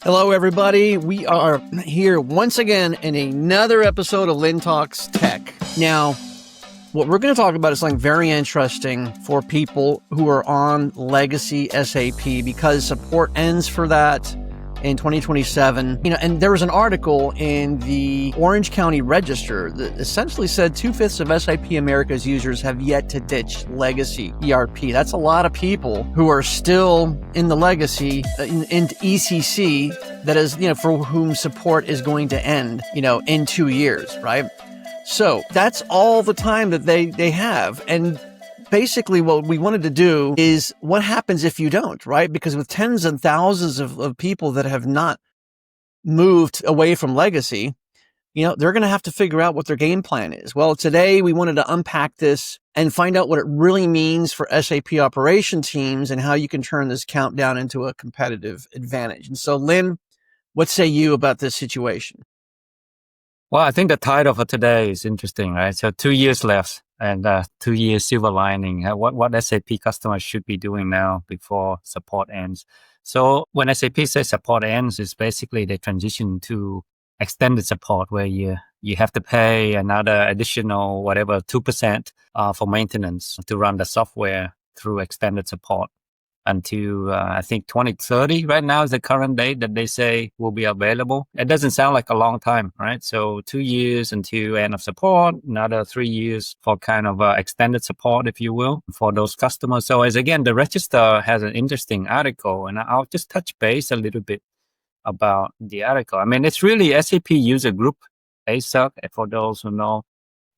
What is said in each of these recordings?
Hello, everybody. We are here once again in another episode of Lynn Talks Tech. Now, what we're going to talk about is something very interesting for people who are on legacy SAP because support ends for that in 2027. And there was an article in the Orange County Register that essentially said 2/5 of SAP America's users have yet to ditch legacy ERP. That's a lot of people who are still in the legacy, in ECC, that is, for whom support is going to end, in 2 years, right? So that's all the time that they have. And basically what we wanted to do is what happens if you don't, right? Because with tens and thousands of people that have not moved away from legacy, they're going to have to figure out what their game plan is. Well, today we wanted to unpack this and find out what it really means for SAP operation teams and how you can turn this countdown into a competitive advantage. And so, Lynn, what say you about this situation? Well, I think the title for today is interesting, right? So 2 years left and 2 years silver lining. What SAP customers should be doing now before support ends. So when SAP says support ends, it's basically they transition to extended support where you have to pay another additional 2% for maintenance to run the software through extended support until I think 2030 right now is the current date that they say will be available. It doesn't sound like a long time, right? So 2 years until end of support, another 3 years for kind of extended support, if you will, for those customers. So as again, the register has an interesting article, and I'll just touch base a little bit about the article. I mean, it's really SAP user group, ASUG, for those who know.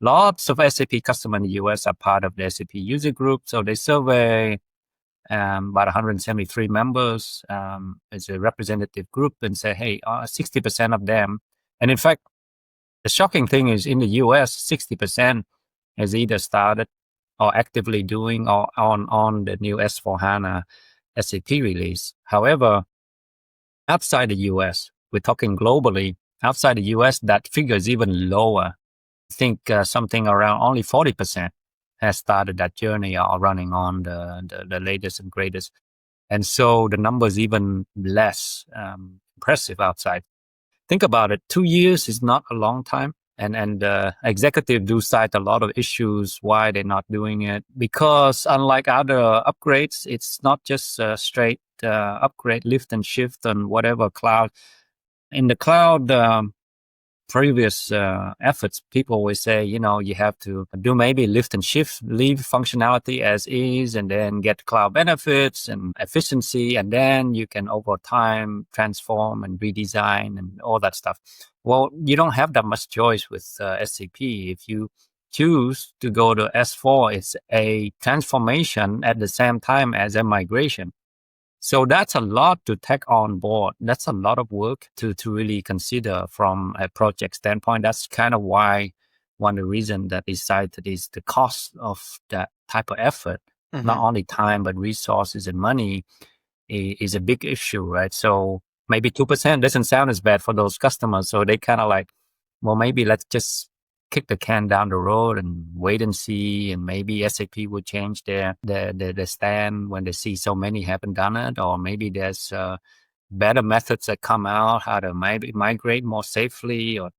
Lots of SAP customers in the US are part of the SAP user group. So they survey about 173 members as a representative group and say, hey, 60% of them. And in fact, the shocking thing is in the US, 60% has either started or actively doing or on the new S4HANA SAP release. However, outside the US, we're talking globally, outside the US, that figure is even lower. I think something around only 40% has started that journey or running on the latest and greatest. And so the number is even less impressive outside. Think about it. 2 years is not a long time. And executives do cite a lot of issues why they're not doing it. Because unlike other upgrades, it's not just a straight upgrade, lift and shift on whatever cloud. In the cloud, previous efforts, people always say, you have to do maybe lift and shift, leave functionality as is, and then get cloud benefits and efficiency, and then you can over time transform and redesign and all that stuff. Well, you don't have that much choice with SAP. If you choose to go to S4, it's a transformation at the same time as a migration. So that's a lot to take on board. That's a lot of work to really consider from a project standpoint. That's kind of why one of the reasons that is cited is the cost of that type of effort, not only time, but resources and money is a big issue, right? So maybe 2% doesn't sound as bad for those customers. So they kind of like, well, maybe let's just kick the can down the road and wait and see, and maybe SAP will change their stand when they see so many haven't done it, or maybe there's better methods that come out how to migrate more safely or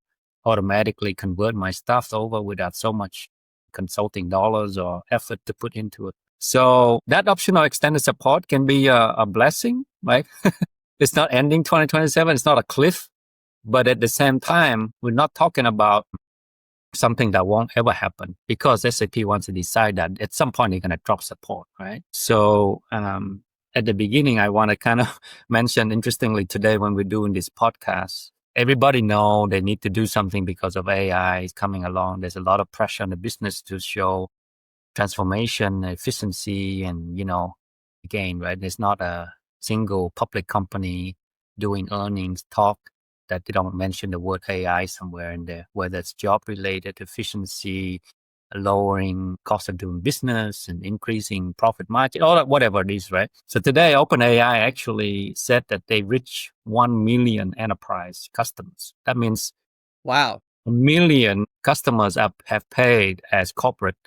automatically convert my stuff over without so much consulting dollars or effort to put into it. So that optional extended support can be a blessing, right? It's not ending 2027. It's not a cliff, but at the same time, we're not talking about something that won't ever happen because SAP wants to decide that at some point they're going to drop support, right? So at the beginning, I want to kind of mention, interestingly, today when we're doing this podcast, everybody know they need to do something because of AI is coming along. There's a lot of pressure on the business to show transformation, efficiency, and, again, right? There's not a single public company doing earnings talk that they don't mention the word AI somewhere in there, whether it's job-related efficiency, lowering cost of doing business and increasing profit margin, all that, whatever it is, right? So today, OpenAI actually said that they reached 1 million enterprise customers. That means wow, 1 million customers have paid as corporate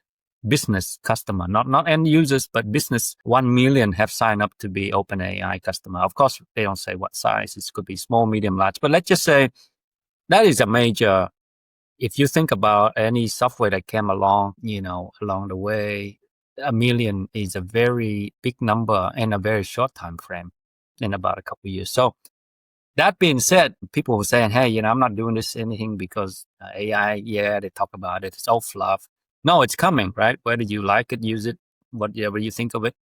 business customer, not end users, but business. 1 million have signed up to be OpenAI customer. Of course, they don't say what size. It could be small, medium, large. But let's just say that is a major. If you think about any software that came along, along the way, 1 million is a very big number in a very short time frame, in about a couple of years. So that being said, people were saying, hey, I'm not doing this anything because AI, they talk about it. It's all fluff. No, it's coming, right? Whether you like it, use it, whatever you think of it.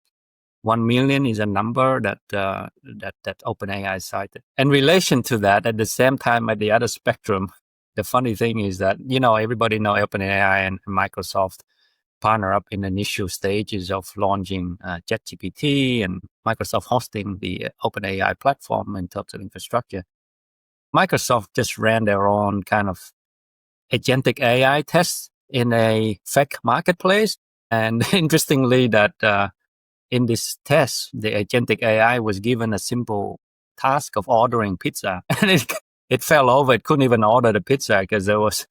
1 million is a number that OpenAI cited. In relation to that, at the same time, at the other spectrum, the funny thing is that, everybody know OpenAI and Microsoft partner up in initial stages of launching ChatGPT and Microsoft hosting the OpenAI platform in terms of infrastructure. Microsoft just ran their own kind of agentic AI tests in a fake marketplace. And interestingly, that in this test, the agentic AI was given a simple task of ordering pizza. And it fell over. It couldn't even order the pizza because there was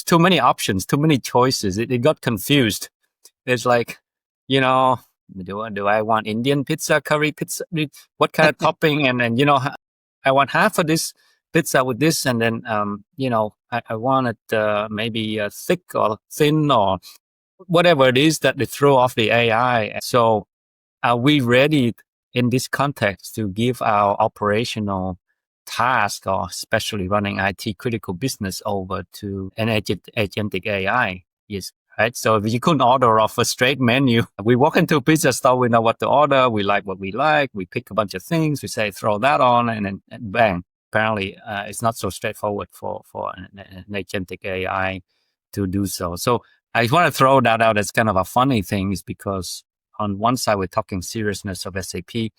too many options, too many choices. It got confused. It's like, do I want Indian pizza, curry pizza? What kind of topping? And then, I want half of this pizza with this. And then, I want it maybe thick or thin or whatever it is that they throw off the AI. So are we ready in this context to give our operational task, or especially running IT critical business, over to an agentic AI? Yes, right? So if you couldn't order off a straight menu, we walk into a pizza store, we know what to order, we like what we like, we pick a bunch of things, we say, throw that on, and then bang. Apparently, it's not so straightforward for an agentic AI to do so. So I want to throw that out as kind of a funny thing, is because on one side, we're talking seriousness of SAP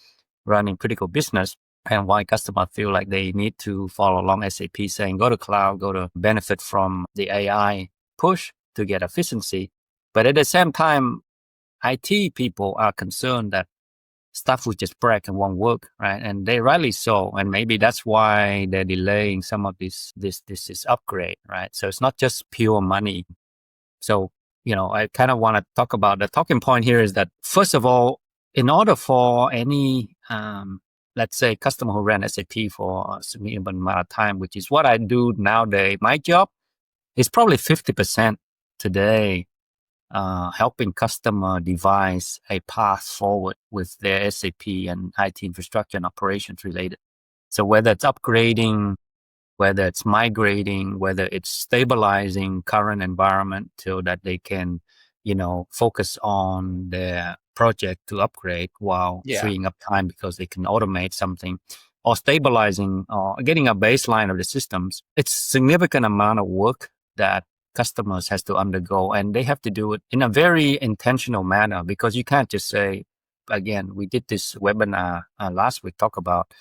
running critical business, and why customers feel like they need to follow along SAP saying, go to cloud, go to benefit from the AI push to get efficiency. But at the same time, IT people are concerned that stuff will just break and won't work, right? And they rightly so. And maybe that's why they're delaying some of this upgrade, right? So it's not just pure money. So, I kind of want to talk about the talking point here is that, first of all, in order for any, let's say, customer who ran SAP for a significant amount of time, which is what I do nowadays, my job is probably 50% today, helping customer devise a path forward with their SAP and IT infrastructure and operations related. So whether it's upgrading, whether it's migrating, whether it's stabilizing current environment so that they can, focus on their project to upgrade while freeing up time because they can automate something, or stabilizing or getting a baseline of the systems. It's a significant amount of work that customers has to undergo, and they have to do it in a very intentional manner, because you can't just say, again, we did this webinar last week, talk about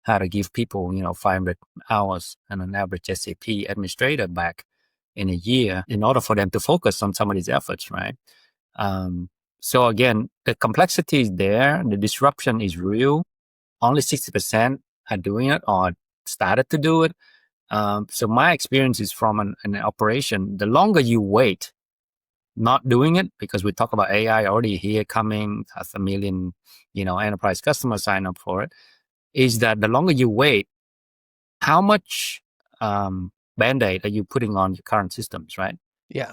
how to give people, 500 hours and an average SAP administrator back in a year in order for them to focus on some of these efforts, right? So again, the complexity is there. The disruption is real. Only 60% are doing it or started to do it. So my experience is from an operation. The longer you wait not doing it, because we talk about AI already here coming, 500,000, enterprise customers sign up for it, is that the longer you wait, how much Band-Aid are you putting on your current systems, right? Yeah.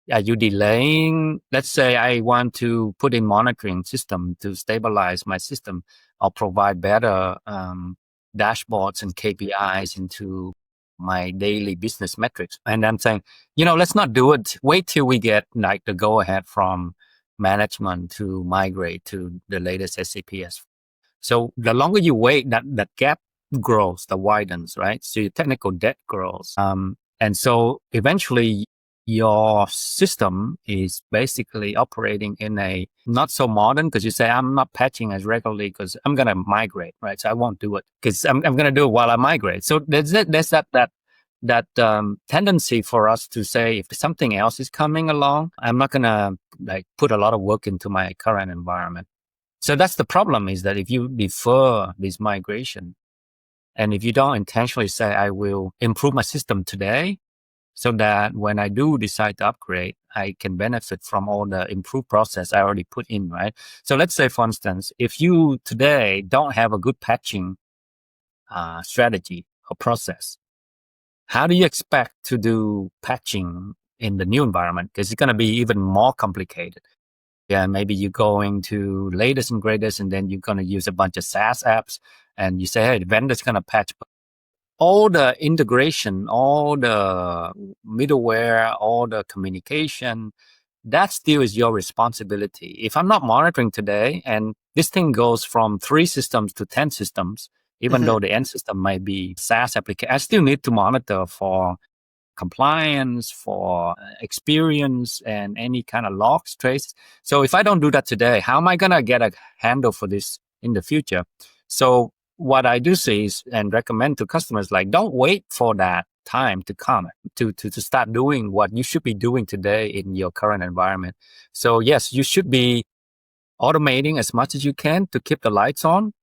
Are you delaying? Let's say I want to put in monitoring system to stabilize my system or provide better dashboards and KPIs into my daily business metrics. And I'm saying, let's not do it. Wait till we get like the go ahead from management to migrate to the latest SAP S4. So the longer you wait, that gap grows, that widens, right? So your technical debt grows. And so eventually your system is basically operating in a not so modern, because you say, I'm not patching as regularly because I'm going to migrate, right? So I won't do it because I'm going to do it while I migrate. So there's that tendency for us to say, if something else is coming along, I'm not going to put a lot of work into my current environment. So that's the problem, is that if you defer this migration, and if you don't intentionally say, I will improve my system today, so that when I do decide to upgrade, I can benefit from all the improved process I already put in, right? So let's say, for instance, if you today don't have a good patching strategy or process, how do you expect to do patching in the new environment? Because it's going to be even more complicated. Yeah, maybe you're going to latest and greatest, and then you're going to use a bunch of SaaS apps, and you say, hey, the vendor's going to patch. But all the integration, all the middleware, all the communication, that still is your responsibility. If I'm not monitoring today, and this thing goes from 3 systems to 10 systems, even though the end system might be SaaS application, I still need to monitor for compliance, for experience, and any kind of logs trace. So if I don't do that today, how am I going to get a handle for this in the future? So what I do say is, and recommend to customers, like, don't wait for that time to come to start doing what you should be doing today in your current environment. So yes, you should be automating as much as you can to keep the lights on,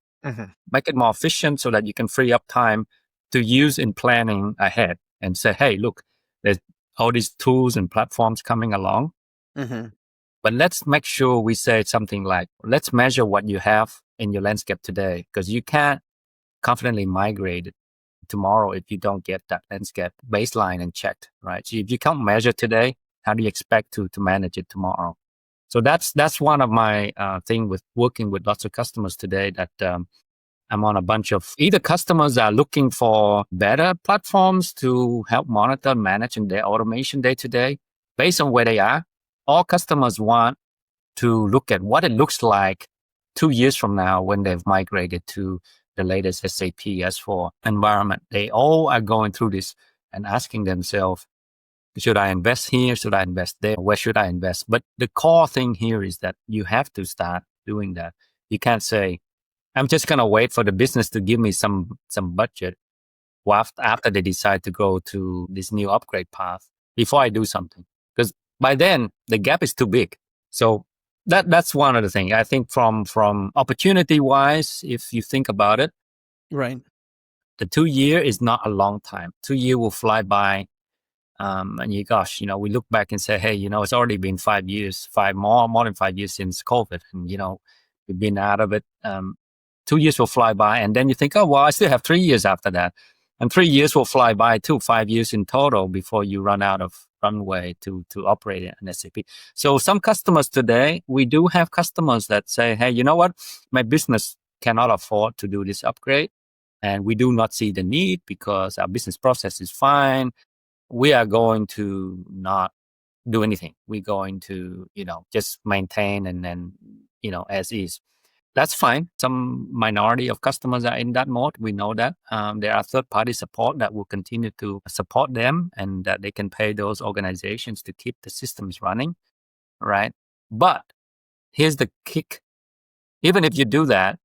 make it more efficient so that you can free up time to use in planning ahead and say, hey, look, there's all these tools and platforms coming along. But let's make sure we say something like, let's measure what you have in your landscape today, because you can't confidently migrate it tomorrow if you don't get that landscape baseline and checked, right? So if you can't measure today, how do you expect to manage it tomorrow? So that's one of my thing with working with lots of customers today, that I'm on a bunch of either customers are looking for better platforms to help monitor, managing their automation day to day based on where they are. All customers want to look at what it looks like 2 years from now when they've migrated to the latest SAP S4 environment. They all are going through this and asking themselves, should I invest here? Should I invest there? Where should I invest? But the core thing here is that you have to start doing that. You can't say, I'm just going to wait for the business to give me some budget after they decide to go to this new upgrade path before I do something. Because by then, the gap is too big. So that's one of the things. I think from opportunity-wise, if you think about it, Right. the 2 year is not a long time. 2 year will fly by. And we look back and say, hey, it's already been 5 years, more than 5 years since COVID. And, we've been out of it. 2 years will fly by. And then you think, oh, well, I still have 3 years after that. And 3 years will fly by too, 5 years in total before you run out of runway to operate an SAP. So some customers today, we do have customers that say, hey, you know what? My business cannot afford to do this upgrade. And we do not see the need because our business process is fine. We are going to not do anything. We're going to, just maintain and then, as is. That's fine. Some minority of customers are in that mode. We know that. There are third-party support that will continue to support them, and that they can pay those organizations to keep the systems running, right? But here's the kick. Even if you do that,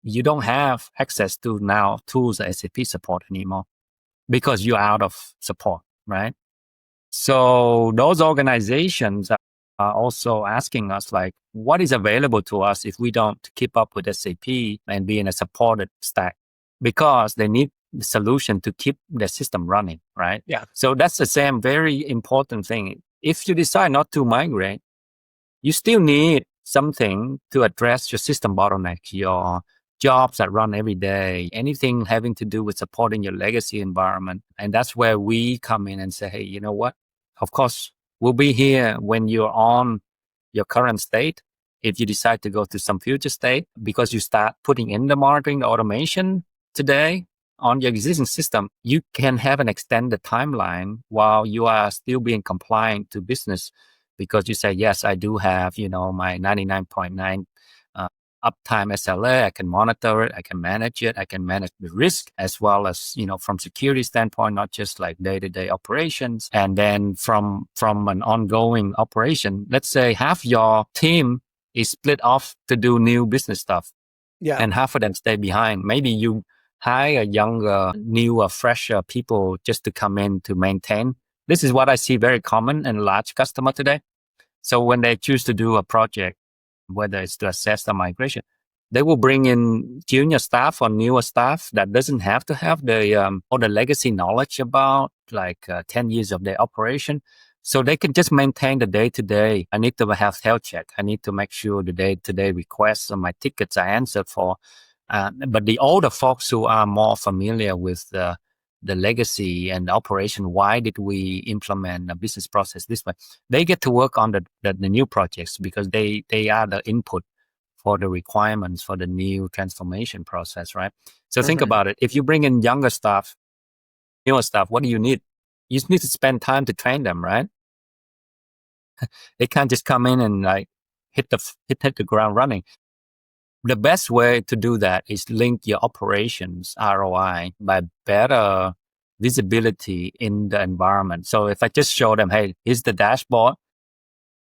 you don't have access to now tools that SAP support anymore because you're out of support, right? So those organizations are also asking us, like, what is available to us if we don't keep up with SAP and be in a supported stack? Because they need the solution to keep the system running, right? Yeah. So that's the same very important thing. If you decide not to migrate, you still need something to address your system bottlenecks, your jobs that run every day, anything having to do with supporting your legacy environment. And that's where we come in and say, hey, you know what? Of course, we'll be here when you're on your current state. If you decide to go to some future state, because you start putting in the monitoring, the automation today on your existing system, you can have an extended timeline while you are still being compliant to business, because you say, yes, I do have, my 99.9 uptime SLA. I can monitor it. I can manage it. I can manage the risk as well as, from security standpoint, not just like day-to-day operations. And then from an ongoing operation, let's say half your team is split off to do new business stuff. Yeah. And half of them stay behind. Maybe you hire younger, newer, fresher people just to come in to maintain. This is what I see very common in large customer today. So when they choose to do a project, whether it's to assess the migration, they will bring in junior staff or newer staff that doesn't have to have the all the legacy knowledge about 10 years of their operation. So they can just maintain the day to day. I need to have health check. I need to make sure the day to day requests and my tickets are answered for. But the older folks who are more familiar with the legacy and the operation, why did we implement a business process this way? They get to work on the new projects because they are the input for the requirements for the new transformation process, right? So think about it. If you bring in younger staff, newer staff, what do you need? You need to spend time to train them, right? They can't just come in and like hit the ground running. The best way to do that is link your operations ROI by better visibility in the environment. So if I just show them, hey, here's the dashboard,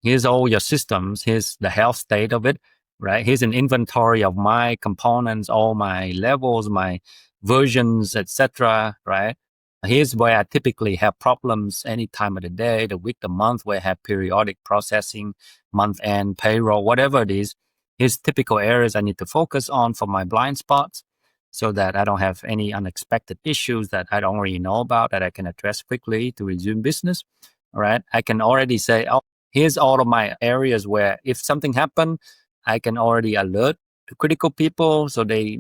here's all your systems, here's the health state of it, right? Here's an inventory of my components, all my levels, my versions, etc., right? Here's where I typically have problems any time of the day, the week, the month, where I have periodic processing, month end, payroll, whatever it is. Here's typical areas I need to focus on for my blind spots so that I don't have any unexpected issues that I don't already know about that I can address quickly to resume business. All right. I can already say, oh, here's all of my areas where if something happened, I can already alert the critical people so they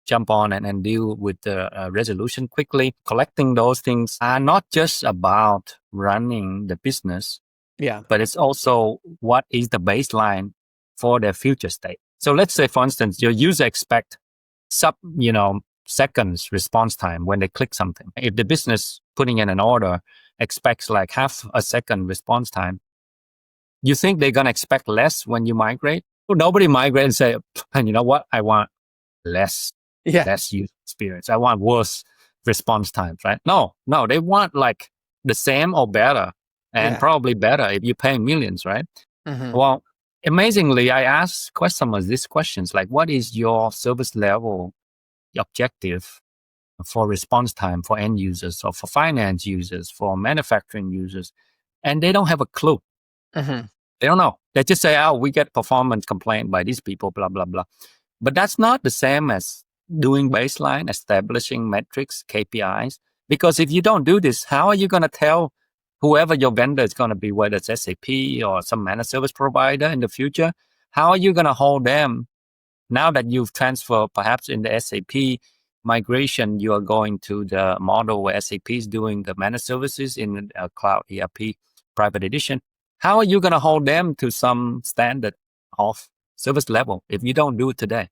jump on and deal with the resolution quickly. Collecting those things are not just about running the business, but it's also what is the baseline for their future state. So let's say, for instance, your user expect seconds response time when they click something. If the business putting in an order expects like half a second response time, you think they're going to expect less when you migrate? Well, nobody migrate and say, and you know what? I want less user experience. I want worse response times, right? No, they want like the same or better, and probably better if you pay millions, right? Well, amazingly, I ask customers these questions like, what is your service level objective for response time for end users or for finance users, for manufacturing users? And they don't have a clue. They don't know. They just say, oh, we get performance complaint by these people, blah, blah, blah. But that's not the same as doing baseline, establishing metrics, KPIs. Because if you don't do this, how are you going to tell whoever your vendor is going to be, whether it's SAP or some managed service provider in the future? How are you going to hold them now that you've transferred perhaps in the SAP migration, you are going to the model where SAP is doing the managed services in Cloud ERP Private Edition? How are you going to hold them to some standard of service level if you don't do it today,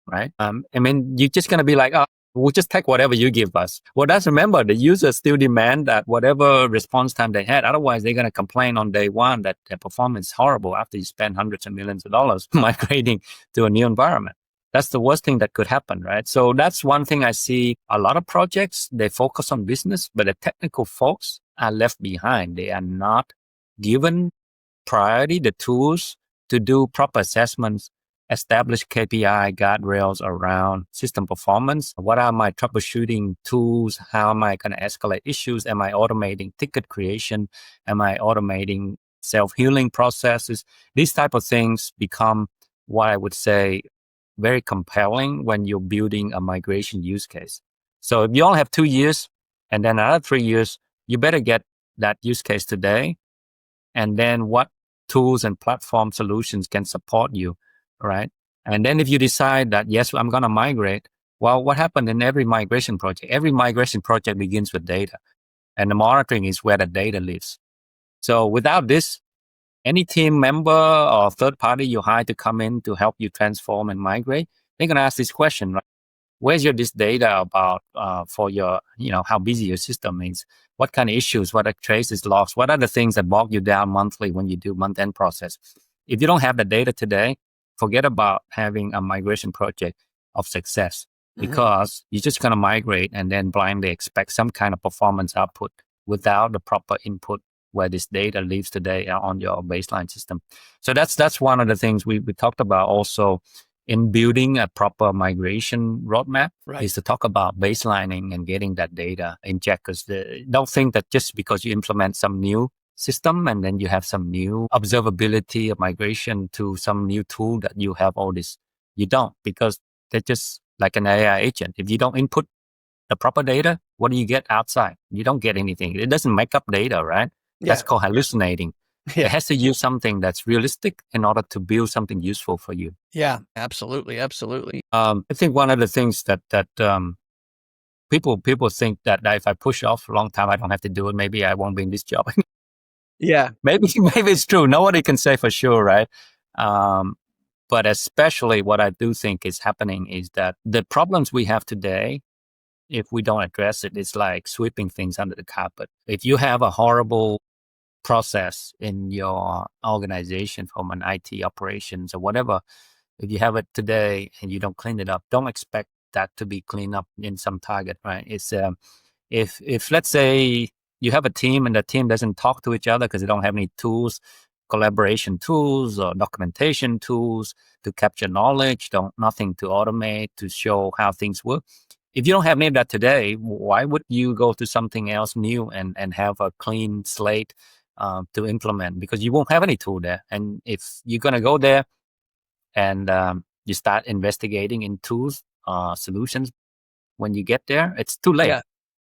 right? You're just going to be like, oh, we'll just take whatever you give us. Well, that's remember, the users still demand that whatever response time they had. Otherwise, they're going to complain on day one that their performance is horrible after you spend hundreds of millions of dollars migrating to a new environment. That's the worst thing that could happen, right? So that's one thing I see. A lot of projects, they focus on business, but the technical folks are left behind. They are not given priority, the tools to do proper assessments, establish KPI guardrails around system performance. What are my troubleshooting tools? How am I going to escalate issues? Am I automating ticket creation? Am I automating self-healing processes? These type of things become what I would say very compelling when you're building a migration use case. So if you only have 2 years and then another 3 years, you better get that use case today. And then what tools and platform solutions can support you, right? And then if you decide that, yes, I'm going to migrate, well, what happened in every migration project? Every migration project begins with data, and the monitoring is where the data lives. So without this, any team member or third party you hire to come in to help you transform and migrate, they're going to ask this question, right? Where's this data about for your, how busy your system is? What kind of issues? What are traces, logs? What are the things that bog you down monthly when you do month-end process? If you don't have the data today, forget about having a migration project of success, because you're just going to migrate and then blindly expect some kind of performance output without the proper input where this data lives today on your baseline system. So that's one of the things we talked about also in building a proper migration roadmap, is to talk about baselining and getting that data in check. Because don't think that just because you implement some new system and then you have some new observability of migration to some new tool that you have all this. You don't, because they're just like an AI agent. If you don't input the proper data, what do you get outside? You don't get anything. It doesn't make up data, right? That's Yeah. called hallucinating. Yeah. It has to use something that's realistic in order to build something useful for you. Yeah. Absolutely. Absolutely. I think one of the things that people think that if I push off a long time, I don't have to do it. Maybe I won't be in this job. Yeah. maybe it's true. Nobody can say for sure, right? But especially what I do think is happening is that the problems we have today, if we don't address it, it's like sweeping things under the carpet. If you have a horrible process in your organization from an IT operations or whatever, if you have it today and you don't clean it up, don't expect that to be cleaned up in some target, right? It's if let's say you have a team and the team doesn't talk to each other because they don't have any tools, collaboration tools or documentation tools to capture knowledge, nothing to automate to show how things work. If you don't have any of that today, why would you go to something else new and have a clean slate to implement? Because you won't have any tool there. And if you're going to go there and you start investigating in tools, solutions, when you get there, it's too late. Yeah.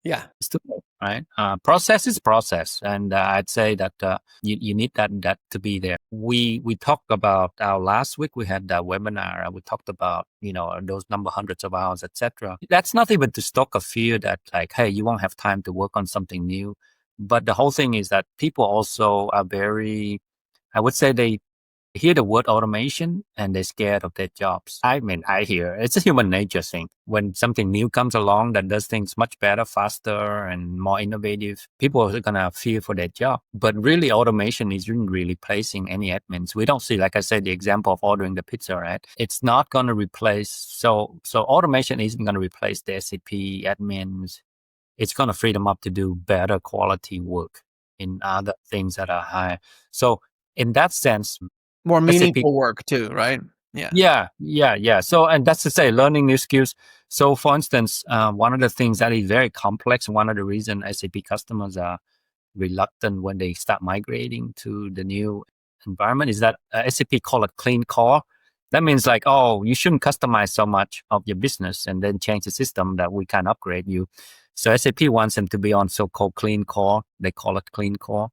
Yeah. It's too late, right? Process is process, and I'd say that you need that to be there. We talked about our last week. We had that webinar. We talked about those hundreds of hours, etc. That's not even to stoke a fear that like, hey, you won't have time to work on something new. But the whole thing is that people also are very, I would say they hear the word automation and they're scared of their jobs. I mean, I hear it's a human nature thing. When something new comes along that does things much better, faster, and more innovative, people are going to fear for their job. But really, automation isn't really replacing any admins. We don't see, like I said, the example of ordering the pizza, right? It's not going to replace. So automation isn't going to replace the SAP admins. It's going to free them up to do better quality work in other things that are higher. So in that sense, More SAP meaningful work too, right? Yeah. So, and that's to say, learning new skills. So, for instance, one of the things that is very complex, one of the reasons SAP customers are reluctant when they start migrating to the new environment is that SAP call it clean core. That means like, oh, you shouldn't customize so much of your business and then change the system that we can upgrade you. So SAP wants them to be on so-called clean core. They call it clean core.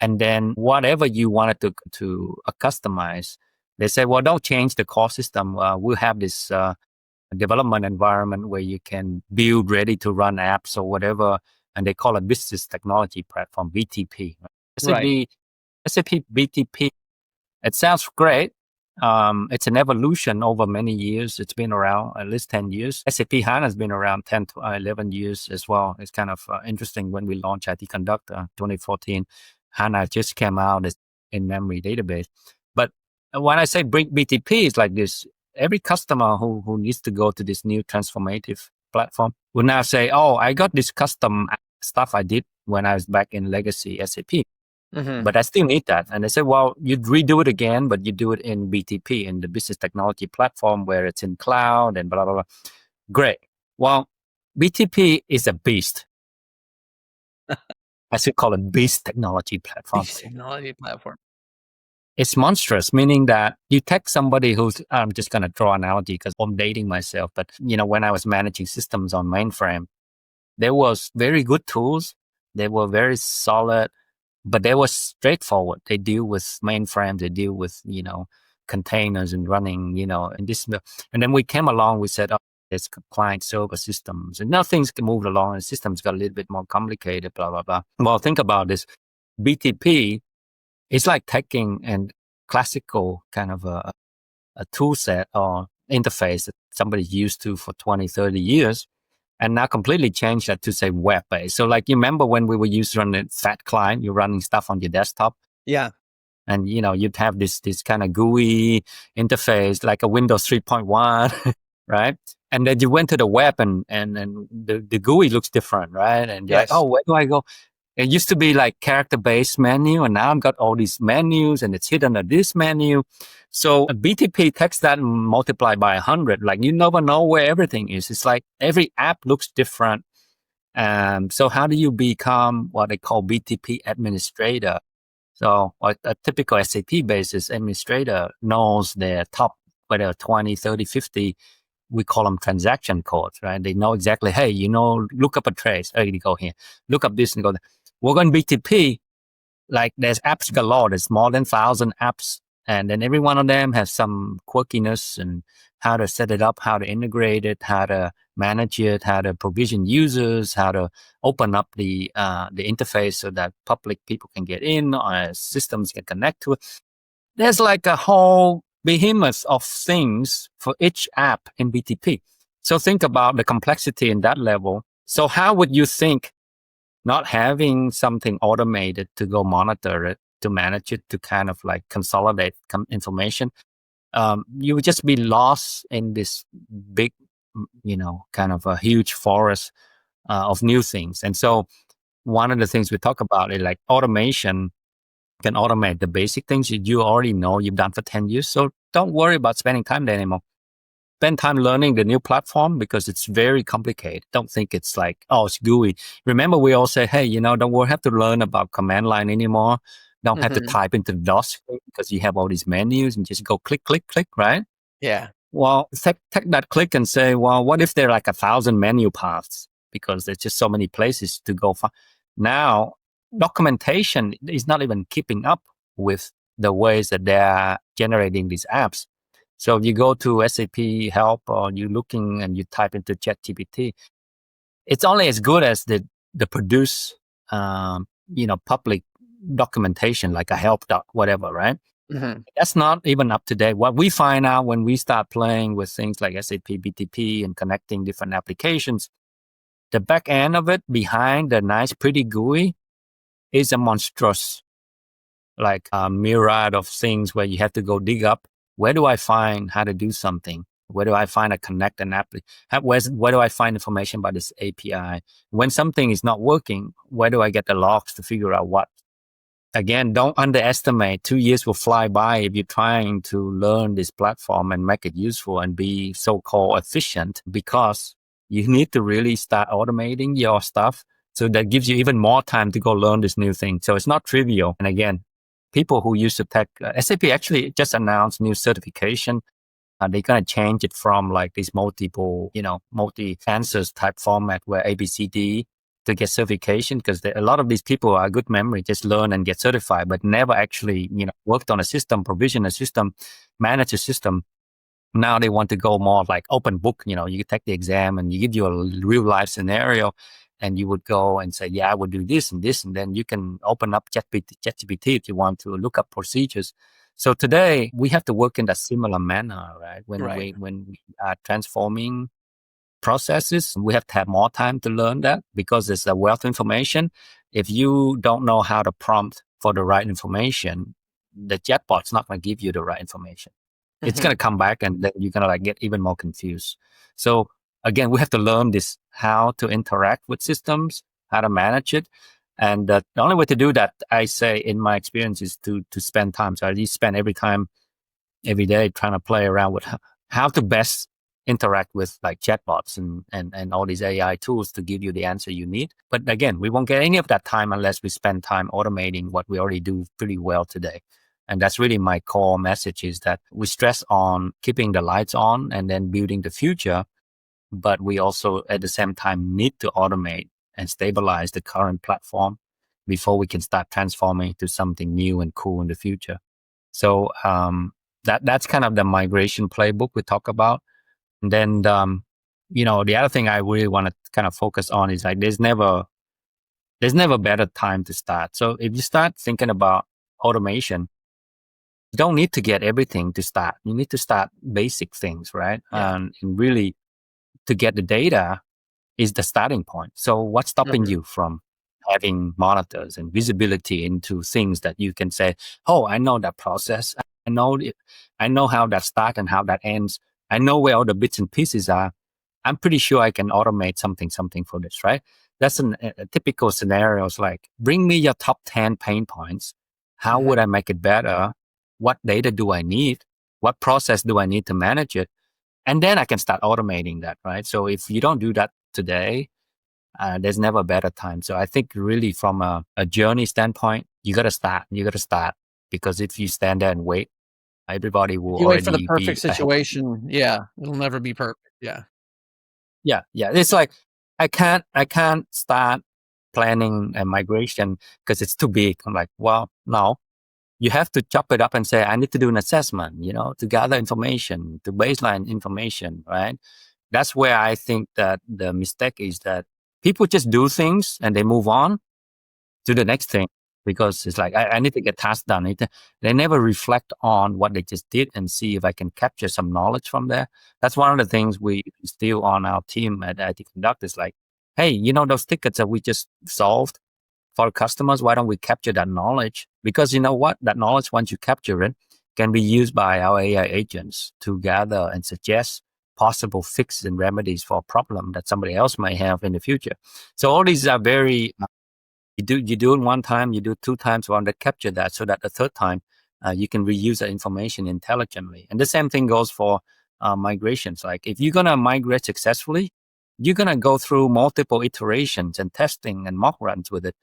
And then whatever you wanted to customize, they say, well, don't change the core system. We'll have this development environment where you can build ready to run apps or whatever. And they call it Business Technology Platform, BTP. Right. SAP BTP, it sounds great. It's an evolution over many years. It's been around at least 10 years. SAP HANA has been around 10 to 11 years as well. It's kind of interesting when we launched IT Conductor 2014. HANA just came out as in-memory database. But when I say bring BTP, it's like this. Every customer who needs to go to this new transformative platform will now say, oh, I got this custom stuff I did when I was back in legacy SAP. Mm-hmm. But I still need that. And they say, well, you'd redo it again, but you do it in BTP, in the business technology platform where it's in cloud and blah, blah, blah. Great. Well, BTP is a beast. I should call it beast technology platform. Technology platform. It's monstrous, meaning that you take somebody who's, I'm just going to draw an analogy because I'm dating myself. But, when I was managing systems on mainframe, there was very good tools. They were very solid. But they were straightforward. They deal with mainframes. They deal with, containers and running, and this. And then we came along, we said, oh, there's client server systems. And now things can move along and systems got a little bit more complicated, blah, blah, blah. Well, think about this. BTP is like taking a classical kind of a tool set or interface that somebody's used to for 20, 30 years. And now completely change that to say web-based. So like you remember when we were used to run a fat client, you're running stuff on your desktop. Yeah. And you'd have this kind of GUI interface like a Windows 3.1, right? And then you went to the web and the GUI looks different, right? And you're Yes. like, oh, where do I go? It used to be like character-based menu, and now I've got all these menus, and it's hidden under this menu. So a BTP takes that and multiply by 100. Like you never know where everything is. It's like every app looks different. So how do you become what they call BTP administrator? So a typical SAP basis administrator knows their top, whether 20, 30, 50, we call them transaction codes, right? They know exactly, hey, look up a trace. Oh, you go here. Look up this and go there. We're going BTP. like there's apps galore. There's more than 1,000 apps, and then every one of them has some quirkiness and how to set it up, how to integrate it, how to manage it, how to provision users, how to open up the interface so that public people can get in, systems can connect to it. There's like a whole behemoth of things for each app in BTP. So think about the complexity in that level. So how would you think not having something automated to go monitor it, to manage it, to kind of like consolidate information, you would just be lost in this big, kind of a huge forest of new things. And so one of the things we talk about is like automation can automate the basic things you already know you've done for 10 years. So don't worry about spending time there anymore. Spend time learning the new platform because it's very complicated. Don't think it's like, oh, it's GUI. Remember, we all say, hey, don't have to learn about command line anymore. Don't have to type into the DOS screen because you have all these menus and just go click, click, click, right? Yeah. Well, take that click and say, well, what if there are like 1,000 menu paths? Because there's just so many places to go. Now, documentation is not even keeping up with the ways that they're generating these apps. So if you go to SAP help or you're looking and you type into ChatGPT, it's only as good as the produced, public documentation, like a help doc, whatever, right? Mm-hmm. That's not even up to date. What we find out when we start playing with things like SAP BTP and connecting different applications, the back end of it behind the nice, pretty GUI is a monstrous, like a myriad of things where you have to go dig up. Where do I find how to do something? Where do I find a connect an app? Where do I find information about this API? When something is not working, where do I get the logs to figure out what? Again, don't underestimate. 2 years will fly by if you're trying to learn this platform and make it useful and be so-called efficient, because you need to really start automating your stuff. So that gives you even more time to go learn this new thing. So it's not trivial. And again, people who use the tech, SAP actually just announced new certification. They're going to change it from like this multiple, multi-answers type format where ABCD to get certification, because a lot of these people are good memory, just learn and get certified, but never actually, worked on a system, provision a system, manage a system. Now they want to go more like open book. You take the exam and you give you a real life scenario, and you would go and say, yeah, I would do this and this, and then you can open up ChatGPT if you want to look up procedures. So today we have to work in that similar manner, right? When we are transforming processes, we have to have more time to learn that, because there's a wealth of information. If you don't know how to prompt for the right information, the chatbot's not going to give you the right information. Mm-hmm. It's going to come back, and then you're going to like get even more confused. So again, we have to learn this, how to interact with systems, how to manage it. And the only way to do that, I say in my experience, is to spend time. So I spend every day trying to play around with how to best interact with like chatbots and all these AI tools to give you the answer you need. But again, we won't get any of that time unless we spend time automating what we already do pretty well today. And that's really my core message, is that we stress on keeping the lights on and then building the future. But we also at the same time need to automate and stabilize the current platform before we can start transforming to something new and cool in the future. So that's kind of the migration playbook we talk about. And then, the other thing I really want to kind of focus on is like, there's never better time to start. So if you start thinking about automation, you don't need to get everything to start. You need to start basic things, right? Yeah. And really to get the data is the starting point. So what's stopping you from having monitors and visibility into things that you can say, oh, I know that process. I know how that starts and how that ends. I know where all the bits and pieces are. I'm pretty sure I can automate something for this, right? That's a typical scenarios, like, bring me your top 10 pain points. How would I make it better? What data do I need? What process do I need to manage it? And then I can start automating that, right? So if you don't do that today, there's never a better time. So I think really from a journey standpoint, you got to start. Because if you stand there and wait, everybody will you already wait for the perfect situation. Yeah, it'll never be perfect. Yeah. Yeah. It's like I can't start planning a migration because it's too big. I'm like, well, no, you have to chop it up and say, I need to do an assessment, to gather information, to baseline information, right? That's where I think that the mistake is that people just do things and they move on to the next thing because it's like, I need to get tasks done. They never reflect on what they just did and see if I can capture some knowledge from there. That's one of the things we instill on our team at IT Conduct is like, hey, those tickets that we just solved for customers, why don't we capture that knowledge? Because you know what? That knowledge, once you capture it, can be used by our AI agents to gather and suggest possible fixes and remedies for a problem that somebody else may have in the future. So all these are very, you do it one time, you do it 2 times, want to capture that so that the third time you can reuse that information intelligently. And the same thing goes for migrations. Like if you're going to migrate successfully, you're going to go through multiple iterations and testing and mock runs with it.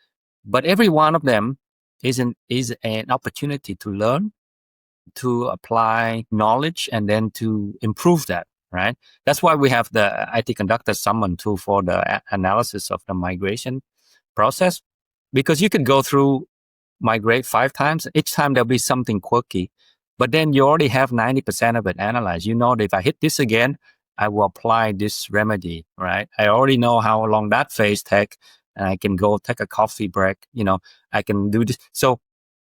But every one of them is an opportunity to learn, to apply knowledge, and then to improve that, right? That's why we have the IT Conductor Summon tool for the analysis of the migration process, because you can go through migrate 5 times. Each time there'll be something quirky, but then you already have 90% of it analyzed. You know that if I hit this again, I will apply this remedy, right? I already know how long that phase takes, and I can go take a coffee break. I can do this. So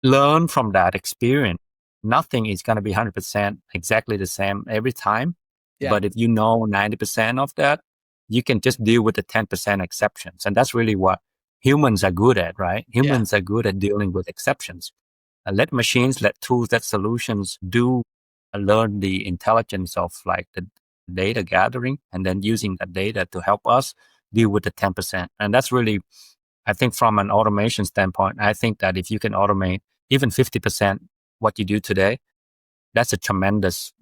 learn from that experience. Nothing is going to be 100% exactly the same every time. Yeah. But if you know 90% of that, you can just deal with the 10% exceptions. And that's really what humans are good at, right? Humans are good at dealing with exceptions. Let machines, let tools, let solutions learn the intelligence of like the data gathering and then using that data to help us deal with the 10%. And that's really, I think from an automation standpoint, I think that if you can automate even 50% what you do today, that's a tremendous,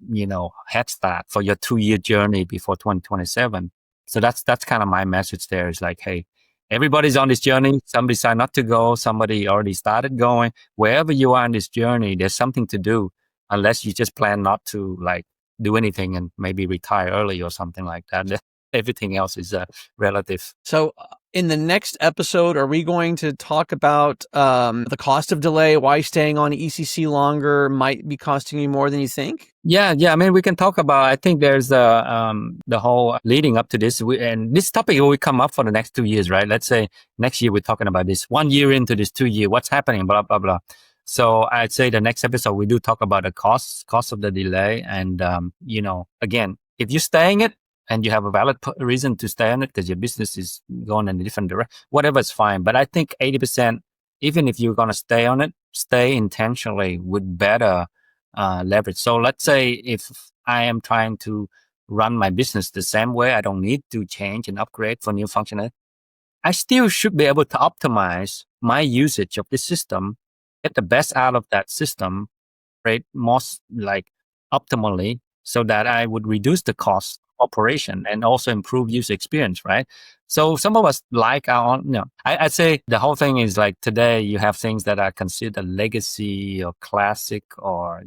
head start for your 2-year journey before 2027. So that's kind of my message there is like, hey, everybody's on this journey. Some decide not to go. Somebody already started going. Wherever you are on this journey, there's something to do unless you just plan not to like do anything and maybe retire early or something like that. Everything else is relative. So in the next episode, are we going to talk about the cost of delay, why staying on ECC longer might be costing you more than you think? Yeah. I mean, we can talk about, I think there's the whole leading up to this. And this topic will come up for the next 2 years, right? Let's say next year we're talking about this 1 year into this 2 year, what's happening, blah, blah, blah. So I'd say the next episode, we do talk about the cost of the delay. And, again, if you're staying it, and you have a valid reason to stay on it because your business is going in a different direction, whatever is fine. But I think 80%, even if you're going to stay on it, stay intentionally with better leverage. So let's say if I am trying to run my business the same way, I don't need to change and upgrade for new functionality. I still should be able to optimize my usage of the system, get the best out of that system, right? Most like optimally, so that I would reduce the cost operation and also improve user experience, right? So some of us like our own, I'd say the whole thing is like today you have things that are considered legacy or classic or,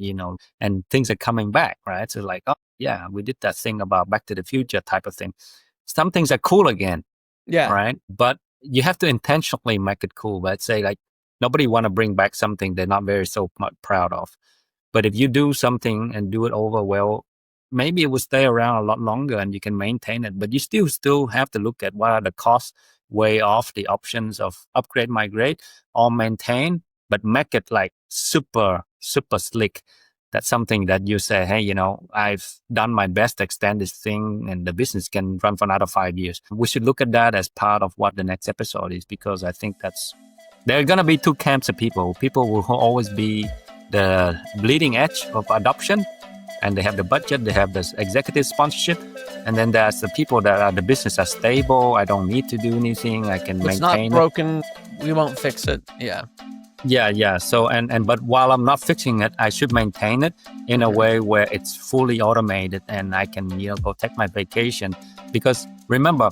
and things are coming back, right? So like, oh yeah, we did that thing about Back to the Future type of thing. Some things are cool again. Yeah. Right. But you have to intentionally make it cool. But I'd say like nobody want to bring back something they're not very so much proud of. But if you do something and do it over well, maybe it will stay around a lot longer and you can maintain it, but you still have to look at what are the costs, weigh off the options of upgrade, migrate, or maintain, but make it like super, super slick. That's something that you say, hey, I've done my best to extend this thing and the business can run for another 5 years. We should look at that as part of what the next episode is, because I think there are going to be 2 camps of people. People will always be the bleeding edge of adoption, and they have the budget, they have the executive sponsorship. And then there's the people that are the business are stable. I don't need to do anything. I can maintain it. It's not broken. We won't fix it. Yeah. Yeah. So, but while I'm not fixing it, I should maintain it in a way where it's fully automated and I can, go take my vacation. Because remember,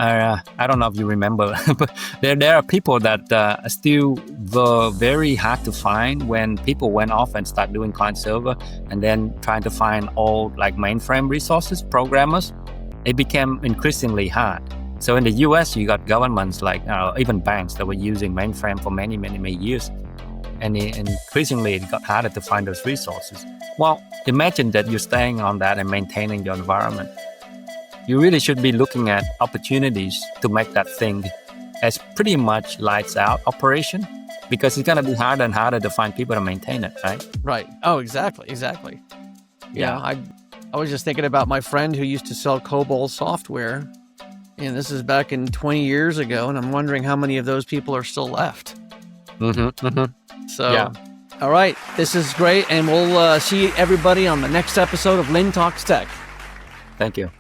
I don't know if you remember, but there are people that still were very hard to find when people went off and start doing client server and then trying to find old like mainframe resources, programmers. It became increasingly hard. So in the US, you got governments like even banks that were using mainframe for many, many, many years. And increasingly, it got harder to find those resources. Well, imagine that you're staying on that and maintaining your environment. You really should be looking at opportunities to make that thing as pretty much lights out operation, because it's going to be harder and harder to find people to maintain it, right? Right. Oh, exactly. Yeah. I was just thinking about my friend who used to sell COBOL software. And this is back in 20 years ago. And I'm wondering how many of those people are still left. So, Yeah. All right. This is great. And we'll see everybody on the next episode of Lynn Talks Tech. Thank you.